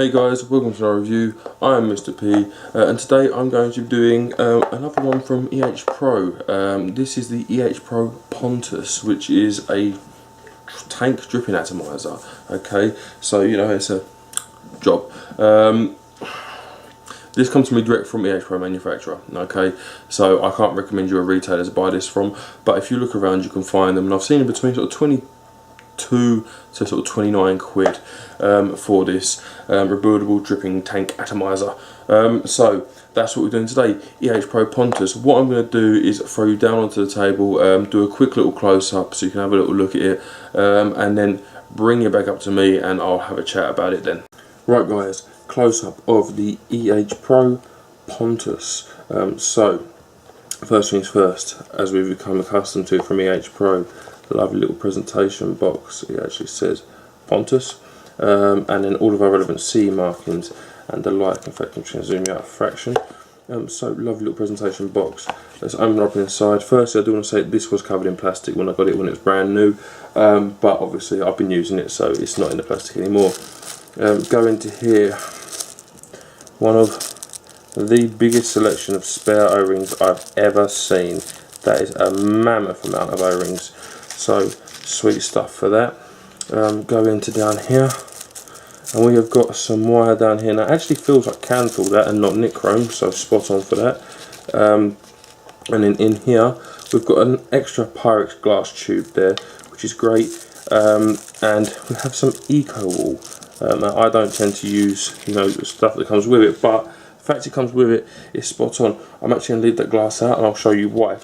Hey guys, welcome to our review. I am Mr. P and today I'm going to be doing another one from Pro. This is the Pro Pontus, which is a tank dripping atomizer. Okay, so you know, it's a job. This comes to me direct from Pro manufacturer. Okay, so I can't recommend you a retailer to buy this from, but if you look around you can find them, and I've seen them between sort of 22 to sort of 29 quid for this rebuildable dripping tank atomizer. So that's what we're doing today, Pro Pontus. What I'm going to do is throw you down onto the table, do a quick little close-up so you can have a little look at it, and then bring it back up to me and I'll have a chat about it then. Right guys, close-up of the Pro Pontus. So first things first, as we've become accustomed to from Pro, lovely little presentation box. It actually says Pontus, and then all of our relevant CE markings and the like. In fact, I'm just going to zoom you out a fraction. So lovely little presentation box. Let's open it up inside. Firstly, I do want to say this was covered in plastic when I got it when it was brand new, but obviously I've been using it, so it's not in the plastic anymore. Go into here, one of the biggest selection of spare O-rings I've ever seen. That is a mammoth amount of O-rings. So sweet stuff for that. Go into down here, and we have got some wire down here. Now it actually feels like candle that and not nichrome, so spot on for that. And then in here we've got an extra Pyrex glass tube there, which is great. And we have some eco wool. Now I don't tend to use, you know, the stuff that comes with it, but the fact it comes with it is spot on. I'm actually going to leave that glass out and I'll show you why.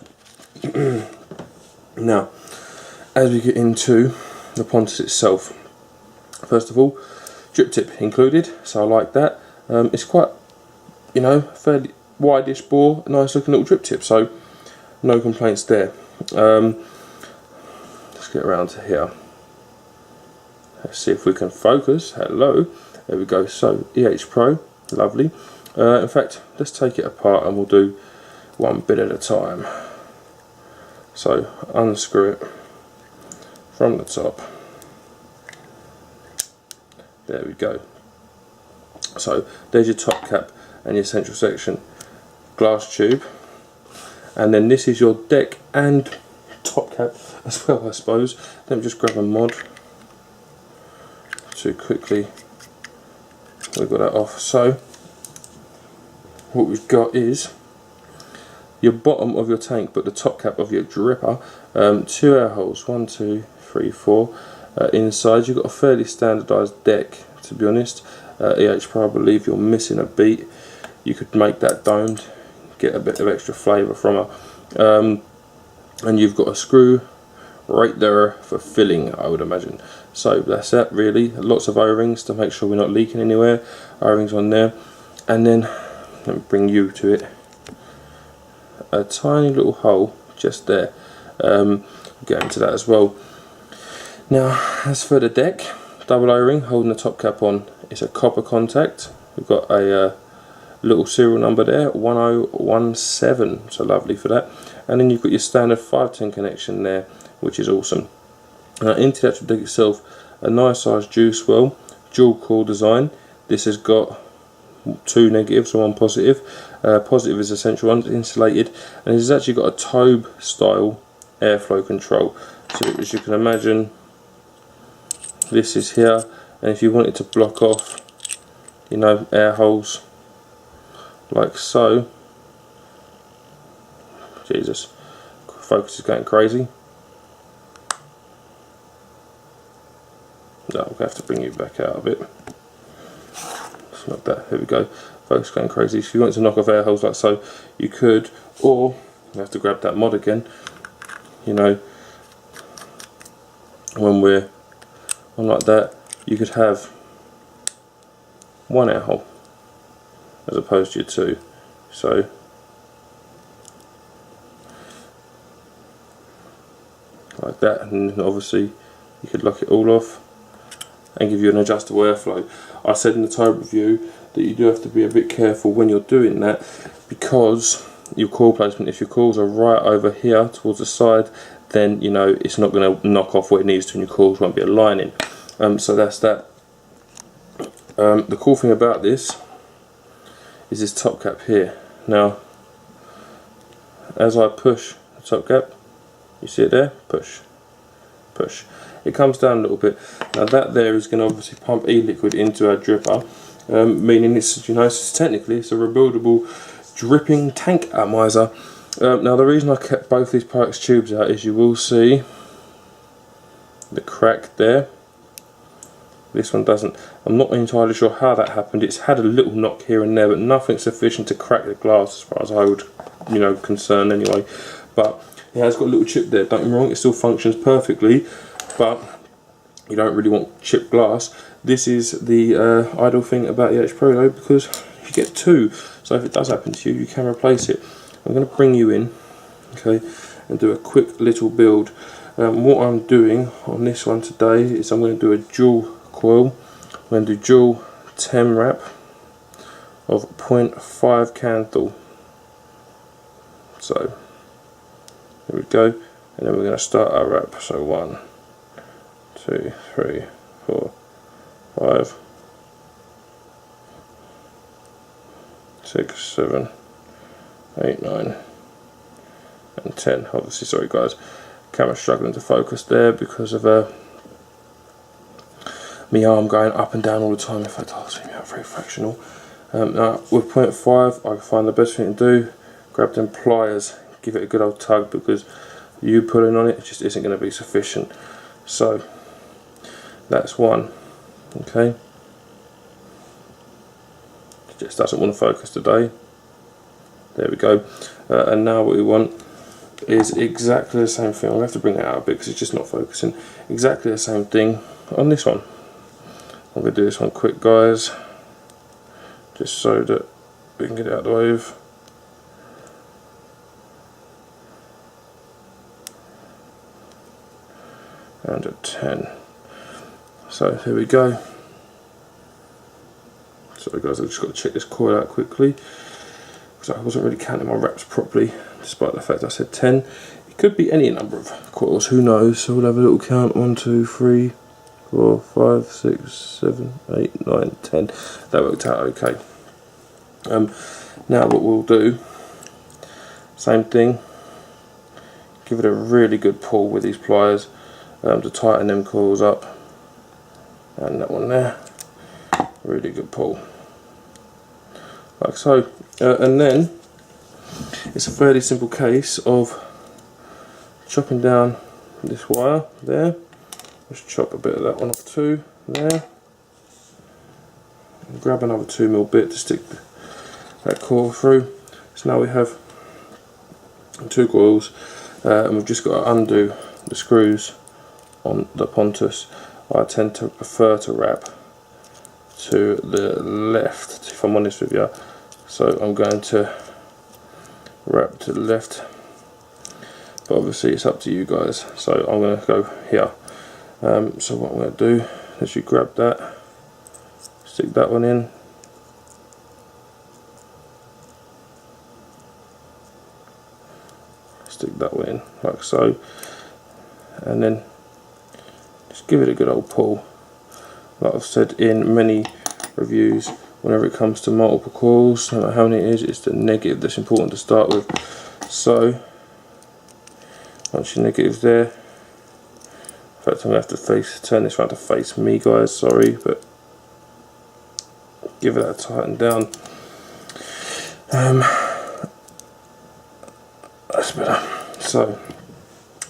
Now, as we get into the Pontus itself, first of all, drip tip included, so I like that. It's quite, you know, fairly wide-ish bore, nice looking little drip tip, so no complaints there. Let's get around to here. Let's see if we can focus. Hello, there we go. So Pro, lovely. In fact, let's take it apart and we'll do one bit at a time. So unscrew it from the top. There we go. So there's your top cap and your central section, glass tube, and then this is your deck and top cap as well, I suppose. Let me just grab a mod to quickly wiggle that off. So what we've got is your bottom of your tank, but the top cap of your dripper, 2 air holes, 1, 2, 3, 4. Inside you've got a fairly standardised deck, to be honest. Pro, I believe you're missing a beat. You could make that domed, get a bit of extra flavour from her. And you've got a screw right there for filling, I would imagine. So that's that really. Lots of O-rings to make sure we're not leaking anywhere. O-rings on there. And then, let me bring you to it. A tiny little hole just there. Get into that as well. Now, as for the deck, double O-ring holding the top cap on. It's a copper contact. We've got a little serial number there, 1017. So lovely for that. And then you've got your standard 510 connection there, which is awesome. Into the actual deck itself, a nice sized juice well, dual core design. This has got 2 negatives and 1 positive. Positive is the central one, insulated, and it's actually got a Tobe style airflow control. So as you can imagine, this is here, and if you wanted to block off, you know, air holes like so, Jesus, focus is going crazy. No, I'm going to have to bring you back out of it. It's not that. Here we go. Focus going crazy. If you want to knock off air holes like so, you could, or you have to grab that mod again. You know, when we're on like that, you could have 1 air hole as opposed to your 2. So like that, and obviously you could lock it all off and give you an adjustable airflow. I said in the Tobe review that you do have to be a bit careful when you're doing that, because your core placement, if your cores are right over here towards the side, then you know it's not going to knock off what it needs to, and your cores won't be aligning. So that's that. The cool thing about this is this top cap here. Now, as I push the top cap, you see it there? Push, push. It comes down a little bit. Now that there is going to obviously pump e-liquid into our dripper, meaning it's, you know, technically it's a rebuildable dripping tank atomizer. Now the reason I kept both these Pyrex tubes out is you will see the crack there. This one doesn't. I'm not entirely sure how that happened. It's had a little knock here and there, but nothing sufficient to crack the glass as far as I would, you know, concern anyway. But it has got a little chip there. Don't get me wrong, it still functions perfectly, but you don't really want chipped glass. This is the ideal thing about the H Pro though, because you get two. So if it does happen to you, you can replace it. I'm going to bring you in, okay, and do a quick little build. What I'm doing on this one today is I'm going to do a dual coil. I'm going to do dual 10 wrap of 0.5 candle. So here we go, and then we're going to start our wrap. So 1, 2, 3, 4, 5, 6, 7, 8, 9 and 10. Obviously, sorry guys, camera's struggling to focus there because of my arm going up and down all the time. In fact, I'll zoom out very fractional. Now with 0.5, I find the best thing to do, grab them pliers, give it a good old tug, because you pulling on it just isn't going to be sufficient. So that's one. Okay, it just doesn't want to focus today. There we go. And now what we want is exactly the same thing. I'll have to bring it out a bit because it's just not focusing. Exactly the same thing on this one. I'm going to do this one quick, guys, just so that we can get it out of the way of. And a 10. So here we go. Sorry guys, I've just got to check this coil out quickly, because I wasn't really counting my wraps properly, despite the fact I said 10. It could be any number of coils, who knows? So we'll have a little count. 1, 2, 3, 4, 5, 6, 7, 8, 9, 10. That worked out okay. Now what we'll do, same thing, give it a really good pull with these pliers to tighten them coils up, and that one there, really good pull, like so. And then it's a fairly simple case of chopping down this wire there. Just chop a bit of that one off too there, and grab another 2mm bit to stick that coil through. So now we have 2 coils, and we've just got to undo the screws on the Pontus. I tend to prefer to wrap to the left, if I'm honest with you. So I'm going to wrap to the left, but obviously it's up to you guys. So I'm going to go here. So what I'm going to do is you grab that, stick that one in, stick that one in like so, and then just give it a good old pull. Like I've said in many reviews, whenever it comes to multiple coils, no matter how many it is, it's the negative that's important to start with. So once your negative's there, in fact I'm going to have to turn this around to face me, guys, sorry, but give it that tighten down. That's better. So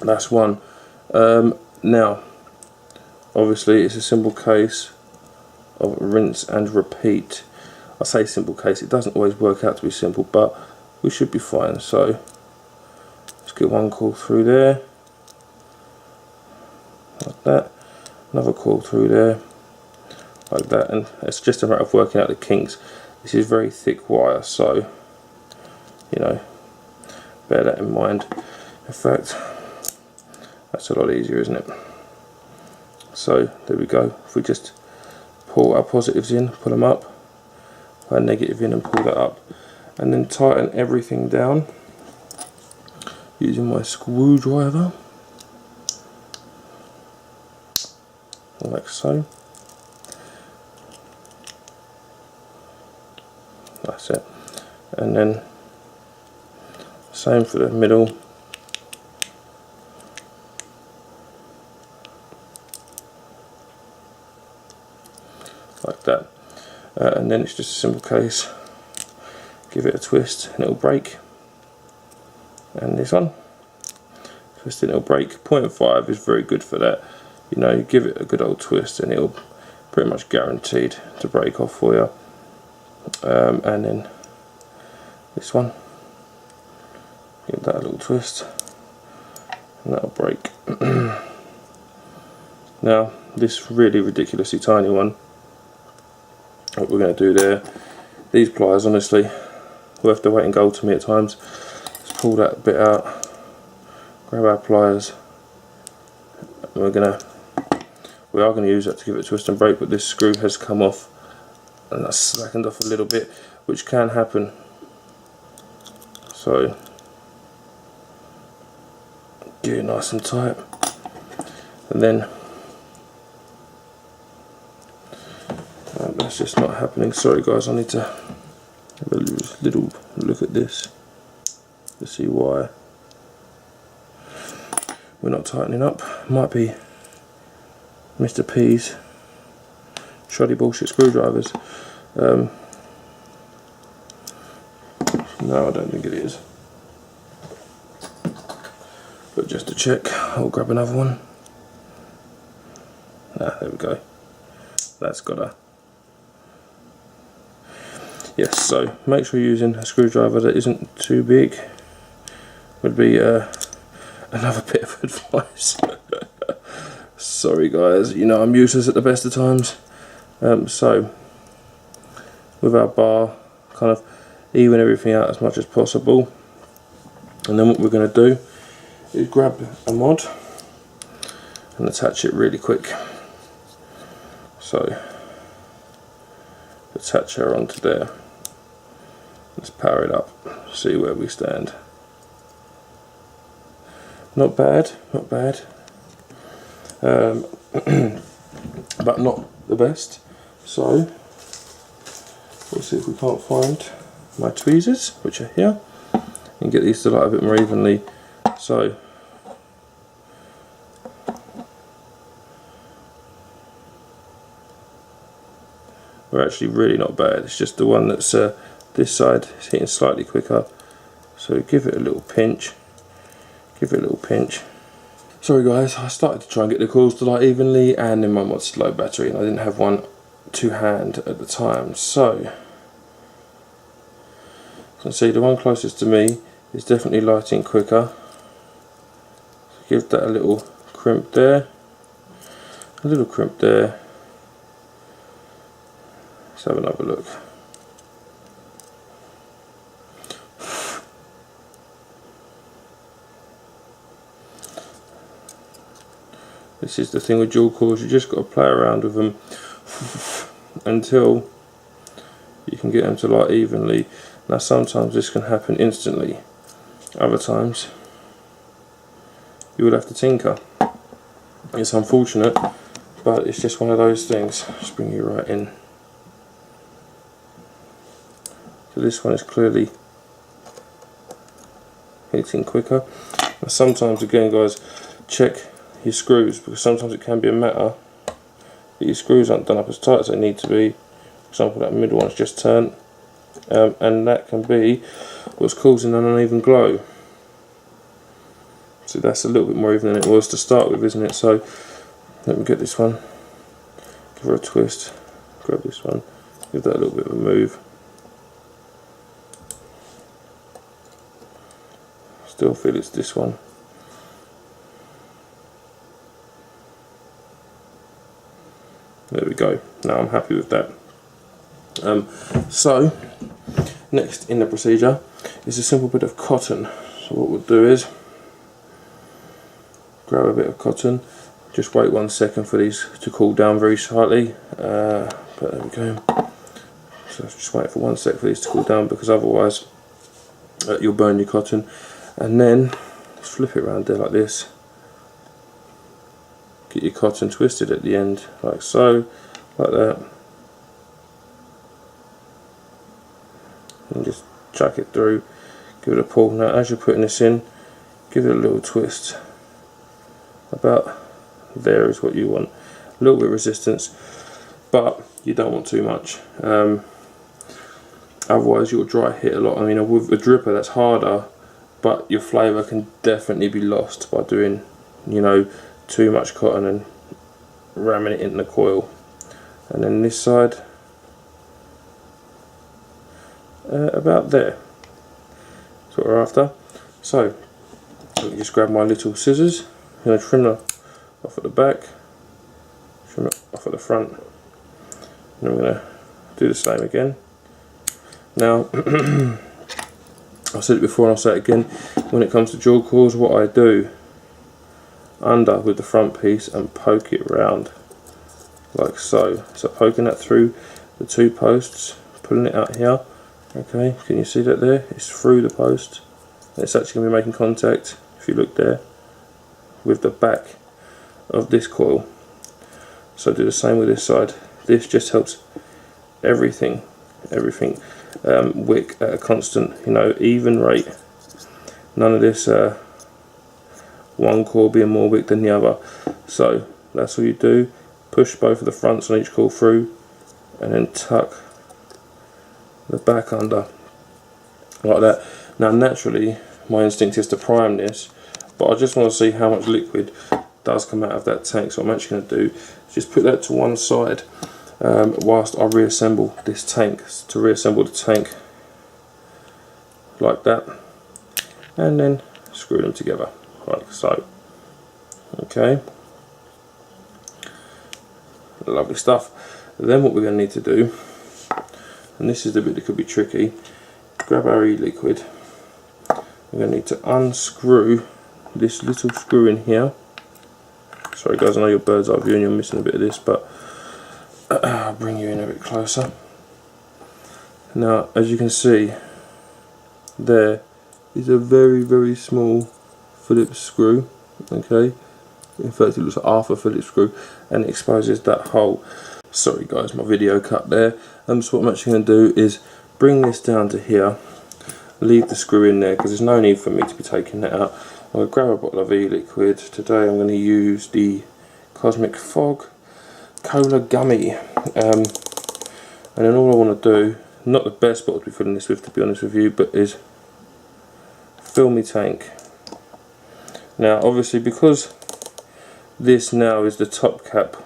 that's one. Now obviously it's a simple case of rinse and repeat. I say simple case, it doesn't always work out to be simple, but we should be fine. So let's get one coil through there, like that, another coil through there, like that, and it's just a matter of working out the kinks. This is very thick wire, so you know, bear that in mind. In fact, that's a lot easier, isn't it? So there we go. If we just pull our positives in, pull them up, our negative in and pull that up, and then tighten everything down using my screwdriver, like so. That's it. And then same for the middle. Like that. And then it's just a simple case, give it a twist and it'll break. And this one, twist and it'll break. 0.5 is very good for that. You know, you give it a good old twist and it'll pretty much guaranteed to break off for you. And then this one, give that a little twist and that'll break. Now this really ridiculously tiny one, what we're going to do there, these pliers honestly worth the weight in gold to me at times. Let's pull that bit out, grab our pliers, and we are going to use that to give it a twist and break, but this screw has come off and that's slackened off a little bit, which can happen. So get it nice and tight, and then that's just not happening. Sorry guys, I need to have a little look at this to see why we're not tightening up. Might be Mr. P's shoddy bullshit screwdrivers. No, I don't think it is. But just to check, I'll grab another one. Ah, there we go. That's got a... Yes, so make sure you're using a screwdriver that isn't too big. Would be another bit of advice. Sorry guys, you know I'm useless at the best of times. So with our bar, kind of even everything out as much as possible, and then what we're going to do is grab a mod and attach it really quick. So attach her onto there. Let's power it up, see where we stand. Not bad, not bad. But not the best. So we'll see if we can't find my tweezers, which are here, and get these to light a bit more evenly. So we're actually really not bad. It's just the one that's this side is hitting slightly quicker. So give it a little pinch. Give it a little pinch. Sorry guys, I started to try and get the coils to light evenly, and then my mod's low battery and I didn't have one to hand at the time. So you can see the one closest to me is definitely lighting quicker. So give that a little crimp there, a little crimp there. Let's have another look. This is the thing with dual coils, you just got to play around with them until you can get them to light evenly. Now sometimes this can happen instantly, other times you will have to tinker. It's unfortunate, but it's just one of those things. Just bring you right in. So this one is clearly hitting quicker. Now sometimes again guys, check your screws, because sometimes it can be a matter that your screws aren't done up as tight as they need to be. For example, that middle one's just turned, and that can be what's causing an uneven glow. So that's a little bit more even than it was to start with, isn't it? So let me get this one, give her a twist, grab this one, give that a little bit of a move. Still feel it's this one. There we go. Now I'm happy with that. So next in the procedure is a simple bit of cotton. So what we'll do is grab a bit of cotton, just wait 1 second for these to cool down very slightly, but there we go. So just wait for 1 sec for these to cool down, because otherwise you'll burn your cotton. And then just flip it around there like this. Get your cotton twisted at the end, like so, like that. and just chuck it through, give it a pull. Now as you're putting this in, give it a little twist. About there is what you want. A little bit of resistance, but you don't want too much. Otherwise you'll dry hit a lot. I mean, with a dripper that's harder, but your flavour can definitely be lost by doing, you know, too much cotton and ramming it in the coil. And then this side, about there. That's what we're after. So let me just grab my little scissors. I'm going to trim it off at the back, trim it off at the front, and I'm going to do the same again. Now, I said it before and I'll say it again, when it comes to dual coils, what I do, under with the front piece and poke it round, like so. So poking that through the two posts, pulling it out here, okay, can you see that there? It's through the post, it's actually going to be making contact, if you look there, with the back of this coil. So do the same with this side. This just helps everything wick at a constant, you know, even rate. None of this one coil being more wick than the other. So that's all you do. Push both of the fronts on each coil through, and then tuck the back under like that. Now naturally my instinct is to prime this, but I just want to see how much liquid does come out of that tank. So what I'm actually going to do is just put that to one side whilst I reassemble this tank. To reassemble the tank like that, and then screw them together like so. Okay, lovely stuff. Then what we're going to need to do, and this is the bit that could be tricky, grab our e-liquid. We're going to need to unscrew this little screw in here. Sorry guys, I know your bird's eye view and you're missing a bit of this, but I'll bring you in a bit closer. Now as you can see, there is a very small Phillips screw, okay, in fact it looks like half a Phillips screw, and it exposes that hole. Sorry guys, my video cut there. So what I'm actually going to do is bring this down to here, leave the screw in there because there's no need for me to be taking that out. I'm going to grab a bottle of e-liquid. Today I'm going to use the Cosmic Fog Cola Gummy, and then all I want to do, not the best bottle to be filling this with to be honest with you, but is fill my tank. Now obviously because this now is the top cap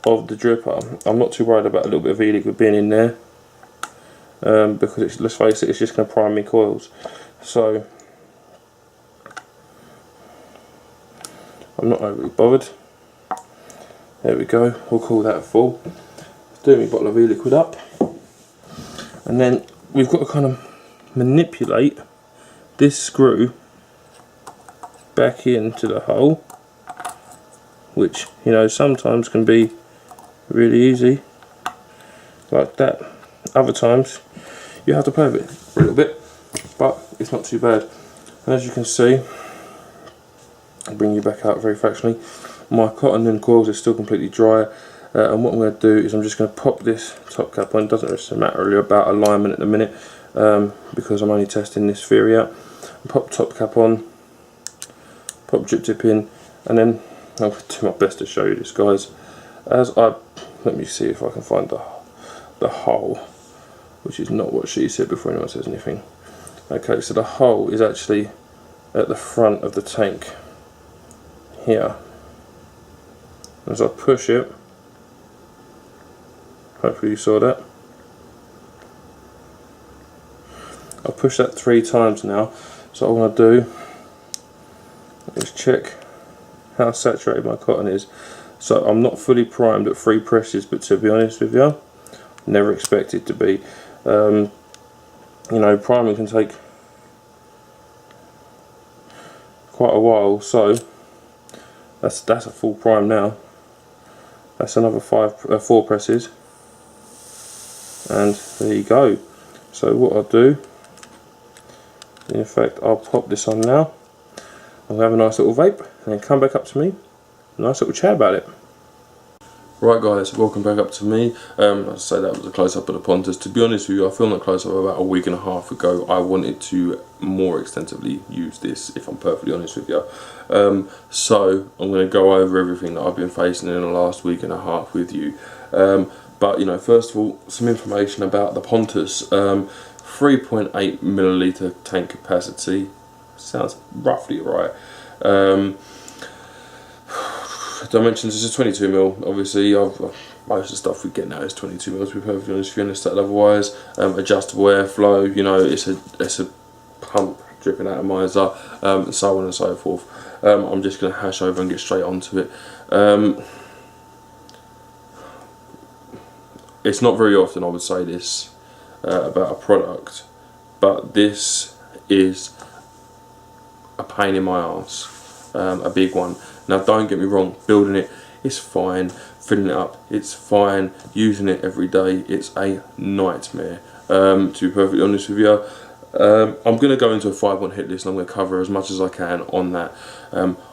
of the dripper, I'm not too worried about a little bit of e-liquid being in there, because it's, let's face it, it's just going to prime me coils. So I'm not overly bothered. There we go, we'll call that full. Do my bottle of e-liquid up, and then we've got to kind of manipulate this screw back into the hole, which, you know, sometimes can be really easy like that. Other times you have to play with it for a little bit, but it's not too bad. And as you can see, I'll bring you back out very fractionally, my cotton and coils are still completely dry, and what I'm going to do is I'm just going to pop this top cap on. It doesn't really matter really about alignment at the minute, because I'm only testing this theory out. Pop top cap on, pop drip tip in, and then I'll do my best to show you this guys. Let me see if I can find the hole, which is not what she said before anyone says anything. Okay, so the hole is actually at the front of the tank here. As I push it, hopefully you saw that. I'll push that 3 times now. So what I want to do is check how saturated my cotton is. So I'm not fully primed at 3 presses, but to be honest with you, never expect it to be. You know, priming can take quite a while, so that's a full prime now. That's another 4 presses, and there you go. So what I'll do, in fact, I'll pop this on now. I'll have a nice little vape, and then come back up to me, nice little chat about it. Right guys, welcome back up to me. I'd say that was a close-up of the Pontus. To be honest with you, I filmed that close-up about a week and a half ago. I wanted to more extensively use this, if I'm perfectly honest with you. So I'm going to go over everything that I've been facing in the last week and a half with you. But you know, first of all, some information about the Pontus. 3.8 milliliter tank capacity. Sounds roughly right. Dimensions is a 22 mil. Obviously, most of the stuff we get now is 22 mils. To be perfectly honest, if you understand otherwise. Adjustable airflow. You know, it's a pump dripping atomizer, so on and so forth. I'm just going to hash over and get straight onto it. It's not very often I would say this about a product, but this is a pain in my arse, a big one. Now don't get me wrong, building it is fine, filling it up it's fine, using it every day it's a nightmare. To be perfectly honest with you, I'm going to go into a 5-1 hit list and I'm going to cover as much as I can on that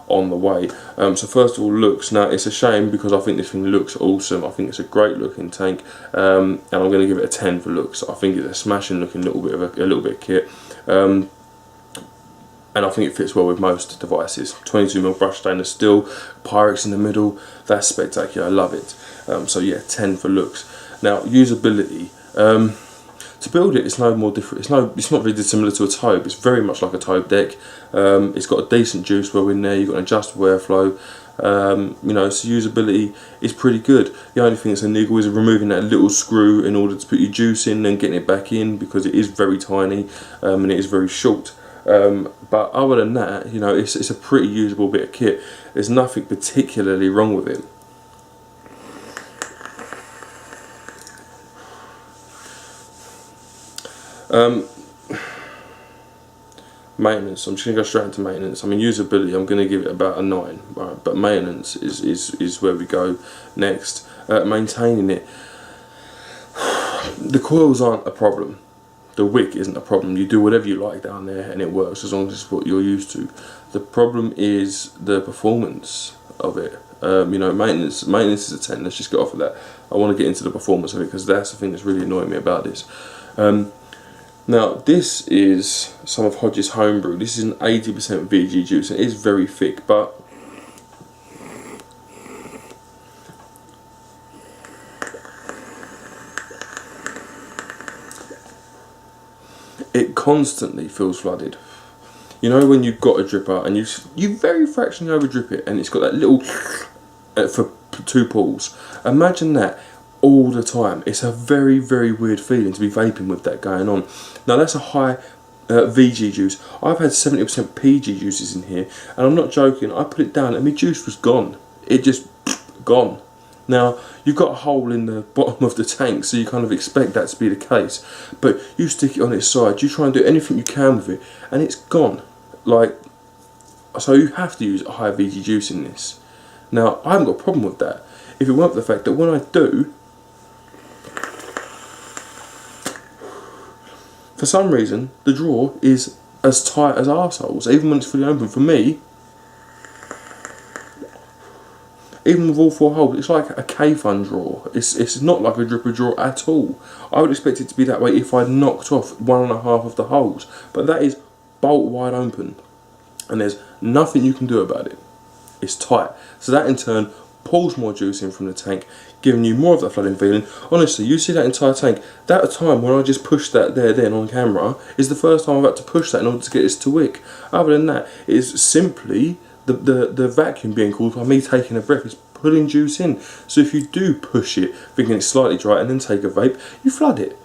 on the way. So first of all, looks. Now it's a shame because I think this thing looks awesome. I think it's a great looking tank, and I'm going to give it a 10 for looks. I think it's a smashing looking little bit of kit. And I think it fits well with most devices. 22mm brushed stainless steel, Pyrex in the middle, that's spectacular, I love it. So yeah, 10 for looks. Now usability, to build it, it's no more different. It's not really dissimilar to a Tobe. It's very much like a Tobe deck. It's got a decent juice well in there. You've got an adjustable airflow. You know, so usability is pretty good. The only thing that's a niggle is removing that little screw in order to put your juice in and getting it back in, because it is very tiny and it is very short. But other than that, you know, it's a pretty usable bit of kit. There's nothing particularly wrong with it. Maintenance, I'm just going to go straight into maintenance. I mean, usability, I'm going to give it about a 9, right? But maintenance is where we go next. Maintaining it, the coils aren't a problem. The wick isn't a problem. You do whatever you like down there and it works as long as it's what you're used to. The problem is the performance of it. You know, maintenance is a 10. Let's just get off of that. I want to get into the performance of it because that's the thing that's really annoying me about this. Now this is some of Hodge's homebrew. This is an 80% VG juice and it is very thick, but it constantly feels flooded. You know when you've got a dripper and you very fractionally over drip it and it's got that little for 2 pulls. Imagine that all the time. It's a very, very weird feeling to be vaping with that going on. Now that's a high VG juice. I've had 70% PG juices in here and I'm not joking. I put it down and my juice was gone. It just gone. Now you've got a hole in the bottom of the tank, so you kind of expect that to be the case, but you stick it on its side, you try and do anything you can with it and it's gone. Like, so you have to use a high VG juice in this. Now I haven't got a problem with that if it weren't for the fact that when I do, for some reason the drawer is as tight as arseholes, even when it's fully open. For me, even with all 4 holes, it's like a K-Fun drawer. It's not like a dripper drawer at all. I would expect it to be that way if I knocked off 1.5 of the holes, but that is bolt wide open and there's nothing you can do about it. It's tight, so that in turn pulls more juice in from the tank, giving you more of that flooding feeling. Honestly, you see that entire tank, that time when I just pushed that there then on camera is the first time I've had to push that in order to get this to wick. Other than that, it is simply the vacuum being caused by me taking a breath. It's pulling juice in. So if you do push it thinking it's slightly dry and then take a vape, you flood it.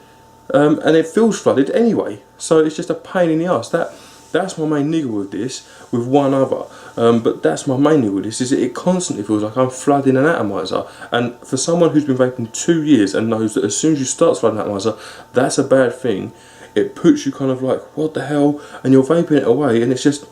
And it feels flooded anyway. So it's just a pain in the arse. That's my main niggle with this, with one other. But that's my main niggle with this, is it constantly feels like I'm flooding an atomizer. And for someone who's been vaping 2 years and knows that as soon as you start flooding an atomizer, that's a bad thing. It puts you kind of like, what the hell? And you're vaping it away and it's just...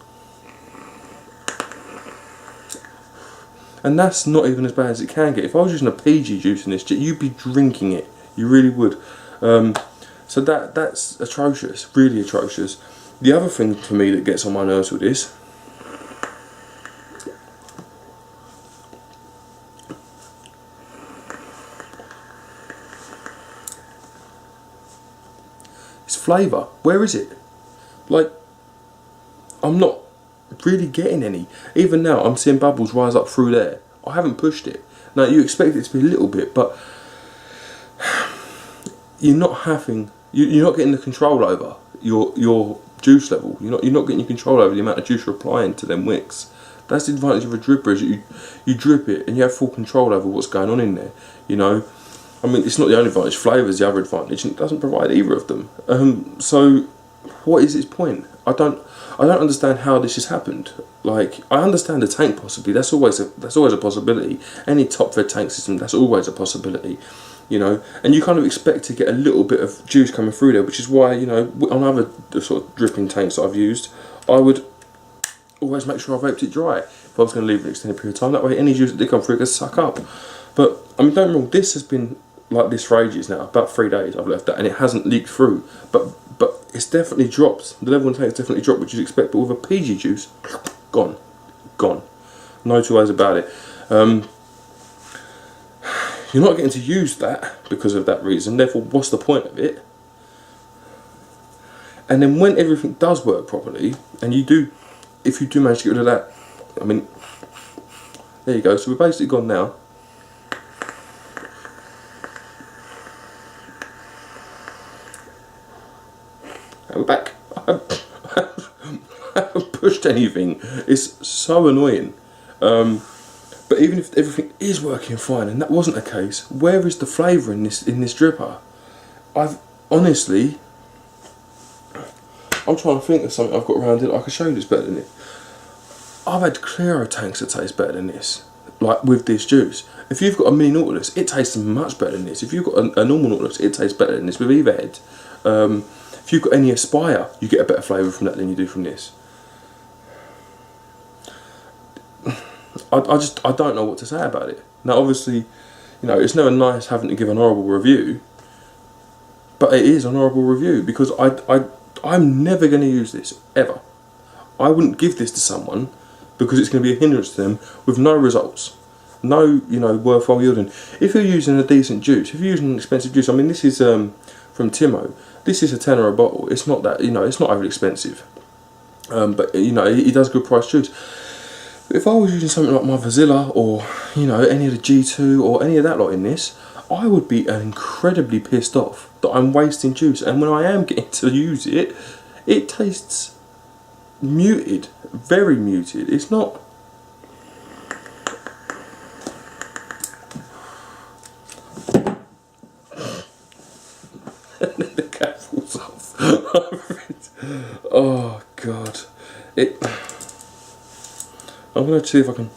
And that's not even as bad as it can get. If I was using a PG juice in this, you'd be drinking it. You really would. So that's atrocious, really atrocious. The other thing for me that gets on my nerves with this flavour? Where is it? Like, I'm not really getting any. Even now, I'm seeing bubbles rise up through there. I haven't pushed it. Now, you expect it to be a little bit, but you're not getting the control over your juice level. You're not getting your control over the amount of juice you're applying to them wicks. That's the advantage of a dripper, is that you drip it and you have full control over what's going on in there. You know, I mean, it's not the only advantage. Flavour is the other advantage, and it doesn't provide either of them. So, what is its point? I don't understand how this has happened. Like, I understand the tank possibly. That's always a possibility. Any top fed tank system, that's always a possibility. You know, and you kind of expect to get a little bit of juice coming through there, which is why, you know, on other sort of dripping tanks that I've used, I would always make sure I vaped it dry if I was going to leave it an extended period of time. That way, any juice that did come through could suck up. But I mean, don't get me wrong, this has been like this for ages now. About 3 days I've left that, and it hasn't leaked through. But it's definitely dropped. The level of tank has definitely dropped, which you'd expect. But with a PG juice, gone. No two ways about it. You're not getting to use that because of that reason. Therefore, what's the point of it? And then when everything does work properly, and if you do manage to get rid of that, I mean, there you go. So we're basically gone now. And we're back. I haven't pushed anything. It's so annoying. But even if everything is working fine, and that wasn't the case, where is the flavour in this dripper? I'm trying to think of something I've got around it I can show you that's better than it. I've had Clearo tanks that taste better than this, like with this juice. If you've got a mini Nautilus, it tastes much better than this. If you've got a normal Nautilus, it tastes better than this with either head. If you've got any Aspire, you get a better flavour from that than you do from this. I don't know what to say about it. Now, obviously, you know, it's never nice having to give an horrible review, but it is an horrible review because I'm never going to use this, ever. I wouldn't give this to someone because it's going to be a hindrance to them with no results, no, you know, worthwhile yielding. If you're using a decent juice, if you're using an expensive juice, I mean, this is from Timo. This is a tenner a bottle. It's not that, you know, it's not overly expensive, but you know, he does good price juice. If I was using something like my Vazilla or, you know, any of the G2 or any of that lot in this, I would be incredibly pissed off that I'm wasting juice. And when I am getting to use it, it tastes muted, very muted. It's not... The cap falls off. Oh, God. I'm going to see if I can...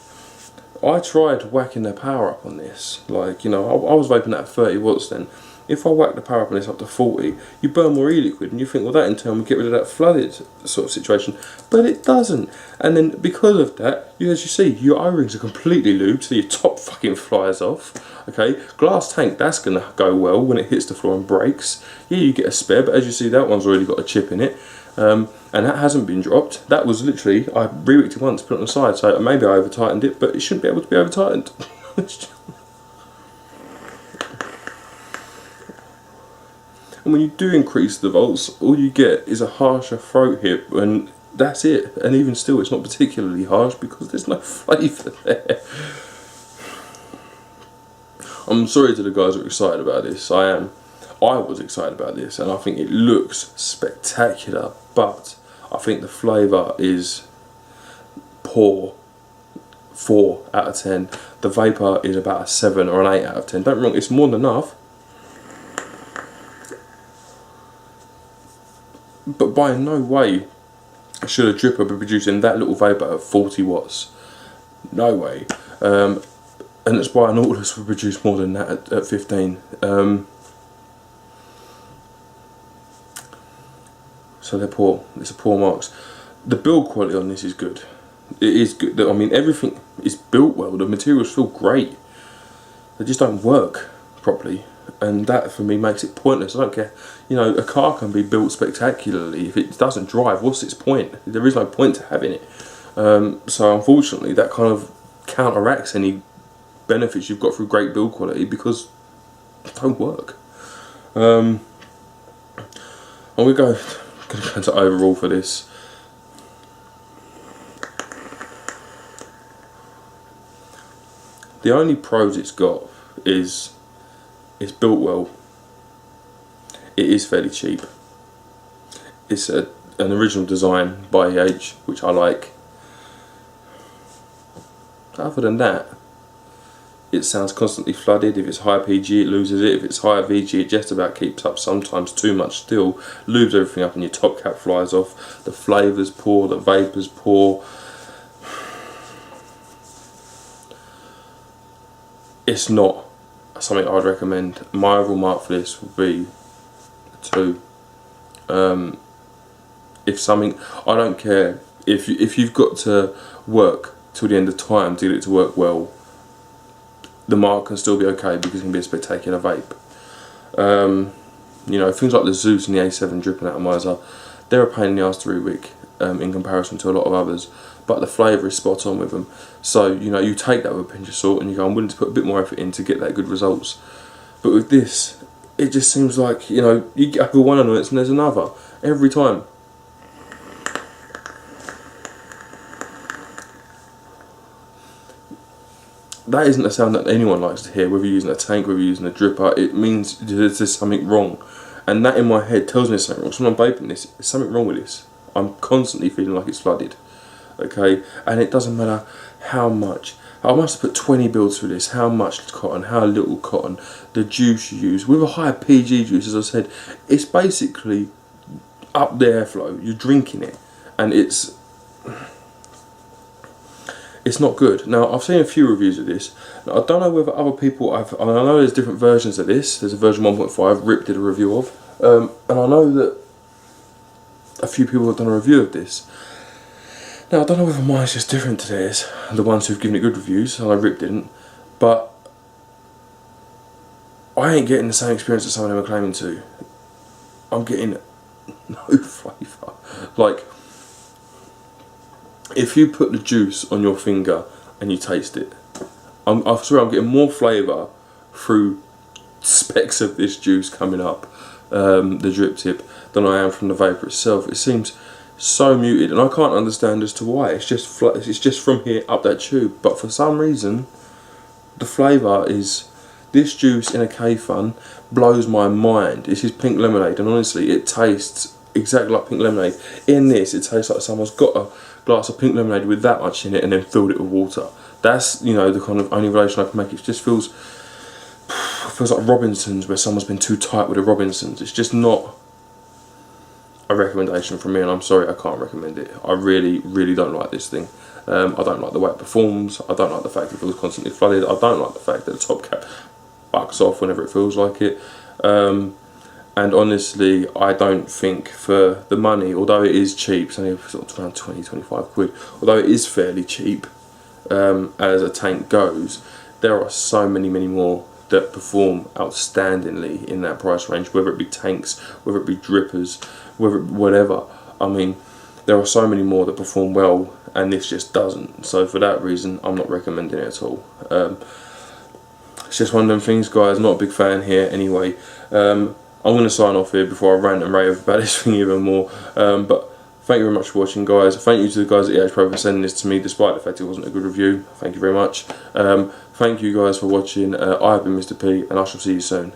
I tried whacking the power up on this. Like, you know, I was vaping at 30 watts then. If I whack the power up on this up to 40, you burn more e-liquid, and you think, well, that in turn will get rid of that flooded sort of situation. But it doesn't. And then because of that, as you see, your O-rings are completely lubed, so your top fucking flies off. Okay, glass tank, that's going to go well when it hits the floor and breaks. Yeah, you get a spare, but as you see, that one's already got a chip in it. And that hasn't been dropped. That was literally, I re-wicked it once, put it on the side, so maybe I over-tightened it, but it shouldn't be able to be over-tightened. And when you do increase the volts, all you get is a harsher throat hip, and that's it. And even still, it's not particularly harsh because there's no flavour there. I'm sorry to the guys who are excited about this. I was excited about this, and I think it looks spectacular, but I think the flavour is poor. 4 out of 10. The vapour is about a 7 or an 8 out of 10. Don't get me wrong, it's more than enough, but by no way should a dripper be producing that little vapour at 40 watts. No way. And that's why a Nautilus would produce more than that at 15. So they're poor. It's a poor marks. The build quality on this is good. It is good. I mean, everything is built well. The materials feel great. They just don't work properly, and that for me makes it pointless. I don't care. You know, a car can be built spectacularly. If it doesn't drive, what's its point? There is no point to having it. So unfortunately, that kind of counteracts any benefits you've got through great build quality because it don't work. And we're going to go into overall for this. The only pros it's got is it's built well. It is fairly cheap. It's an original design by EH, which I like. Other than that, it sounds constantly flooded. If it's high PG, it loses it. If it's higher VG, it just about keeps up, sometimes too much still. Lubes everything up and your top cap flies off. The flavour's poor, the vapour's poor. It's not something I'd recommend. My overall mark for this would be a 2. If something, I don't care if you've got to work till the end of time to get it to work well, the mark can still be okay because it can be a spectacular vape. You know, things like the Zeus and the A7 drip and Atomizer, they're a pain in the arse to re-wick in comparison to a lot of others, but the flavour is spot on with them. So, you know, you take that with a pinch of salt and you go, I'm willing to put a bit more effort in to get that good results. But with this, it just seems like, you know, you get over one annoyance and there's another every time. That isn't a sound that anyone likes to hear, whether you're using a tank, whether you're using a dripper. It means there's something wrong. And that in my head tells me there's something wrong. So when I'm vaping this, there's something wrong with this. I'm constantly feeling like it's flooded. Okay? And it doesn't matter how much. I must have put 20 builds through this. How much cotton, how little cotton, the juice you use. With a higher PG juice, as I said, it's basically up the airflow. You're drinking it. And it's not good. Now, I've seen a few reviews of this. Now, I don't know whether other people I know there's different versions of this. There's a version 1.5 Rip did a review of, and I know that a few people have done a review of this. Now, I don't know whether mine's just different to theirs, the ones who've given it good reviews. I know Rip didn't, but I ain't getting the same experience that some of them are claiming to. I'm getting no flavour. Like, if you put the juice on your finger and you taste it, I swear I'm getting more flavour through specks of this juice coming up the drip tip than I am from the vapour itself. It seems so muted, and I can't understand as to why. It's just from here up that tube, but for some reason the flavour is, this juice in a K-Fun blows my mind. This is pink lemonade, and honestly it tastes exactly like pink lemonade. In this, it tastes like someone's got a glass of pink lemonade with that much in it and then filled it with water. That's, you know, the kind of only relation I can make. It just feels like Robinsons, where someone's been too tight with the Robinsons. It's just not a recommendation from me, and I'm sorry, I can't recommend it. I really, really don't like this thing. I don't like the way it performs. I don't like the fact it feels constantly flooded. I don't like the fact that the top cap bucks off whenever it feels like it. And honestly, I don't think for the money, although it is cheap, it's only sort of around 20-25 quid, although it is fairly cheap as a tank goes, there are so many more that perform outstandingly in that price range, whether it be tanks, whether it be drippers, whatever. I mean, there are so many more that perform well, and this just doesn't. So for that reason, I'm not recommending it at all. It's just one of them things, guys. Not a big fan here anyway. I'm going to sign off here before I rant and rave about this thing even more. But thank you very much for watching, guys. Thank you to the guys at EH Pro for sending this to me, despite the fact it wasn't a good review. Thank you very much. Thank you guys for watching. I have been Mr. P, and I shall see you soon.